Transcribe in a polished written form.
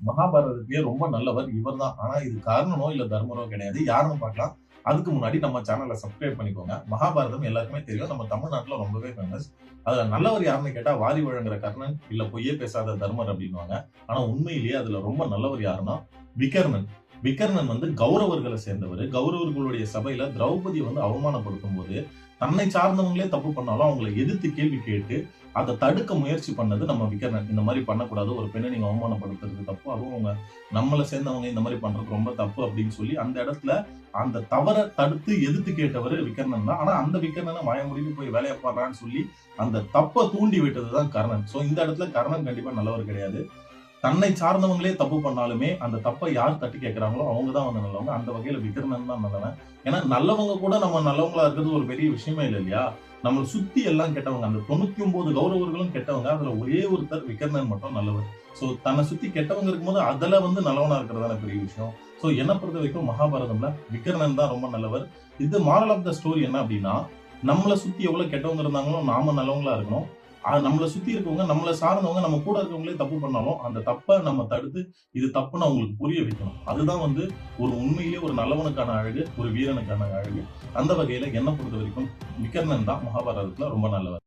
மகாபாரதத்திலேயே ரொம்ப நல்லவர் இவர்தான். ஆனா இது கர்ணனோ இல்ல தர்மரோ கிடையாது. யாருன்னு பார்க்கலாம். அதுக்கு முன்னாடி நம்ம சேனல சப்ஸ்கிரைப் பண்ணிக்கோங்க. மகாபாரதம் எல்லாருக்குமே தெரியும். நம்ம தமிழ்நாட்டுல ரொம்பவே ஃபேமஸ். அதுல நல்லவர் யாருன்னு கேட்டா வாரி வழங்குற கர்ணன், இல்ல பொய்யே பேசாத தர்மர் அப்படின்னுவாங்க. ஆனா உண்மையிலேயே அதுல ரொம்ப நல்லவர் யாருன்னா விகர்ணன். விகர்ணன் வந்து கௌரவர்கள சேர்ந்தவரு. கௌரவர்களுடைய சபையில திரௌபதிய வந்து அவமானப்படுத்தும்போது, தன்னை சார்ந்தவங்களே தப்பு பண்ணாலும் அவங்கள எதிர்த்து கேள்வி கேட்டு, அத தடுக்க முயற்சி பண்ணது நம்ம விகர்ணன். இந்த மாரி பண்ணக்கூடாது. ஒரு பெண்ண நீங்க அவமானப்படுத்துறது தப்பு. அதுவும் அவங்க நம்மள சேர்ந்தவங்க இந்த மாரி பண்றது ரொம்ப தப்பு அப்படின்னு சொல்லி, அந்த இடத்துல அந்த தவற தடுத்து எதிர்த்து கேட்டவரு விகர்ணன் தான். ஆனா அந்த விகர்ணன வாய மூடிட்டு போய் வேலைய பார்றான்னு சொல்லி, அந்த தப்ப தூண்டி விட்டது தான் கர்ணன். சோ இந்த இடத்துல கர்ணன் கண்டிப்பா நல்லவர் கிடையாது. தன்னை சார்ந்தவங்களே தப்பு பண்ணாலுமே, அந்த தப்ப யார் தட்டி கேட்கிறாங்களோ, அவங்க தான் வந்து நல்லவங்க. அந்த வகையில விகர்ணன் தான் நல்லவன். ஏன்னா, நல்லவங்க கூட நம்ம நல்லவங்களா இருக்கிறது ஒரு பெரிய விஷயமே இல்ல இல்லையா? நம்மள சுத்தி எல்லாம் கெட்டவங்க. அந்த 99 கௌரவர்களும் கெட்டவங்க. அதுல ஒரே ஒருத்தர் விகர்ணன் மட்டும் நல்லவர். சோ, தன்ன சுத்தி கெட்டவங்க இருக்கும்போது, அதுல வந்து நல்லவனா இருக்கிறது தானே பெரிய விஷயம். சோ, என்ன பொறுத்தவரைக்கும் மகாபாரதம்ல விகர்ணன் தான் ரொம்ப நல்லவர். இது மாரல் ஆஃப் த ஸ்டோரி என்ன அப்டின்னா, நம்மள சுத்தி எவ்வளவு கெட்டவங்க இருந்தாங்களோ, நாம நல்லவங்களா இருக்கணும். நம்மள சுத்தி இருக்கவங்க, நம்மள சார்ந்தவங்க, நம்ம கூட இருக்கவங்களே தப்பு பண்ணாலும், அந்த தப்ப நம்ம தடுத்து, இது தப்புன்னு அவங்களுக்கு புரிய வைக்கணும். அதுதான் வந்து ஒரு உண்மையிலேயே ஒரு நல்லவனுக்கான அழகு, ஒரு வீரனுக்கான அழகு. அந்த வகையில என்ன பொறுத்தவரைக்கும் விகர்ணன் தான் மகாபாரதத்துல ரொம்ப நல்லவர்.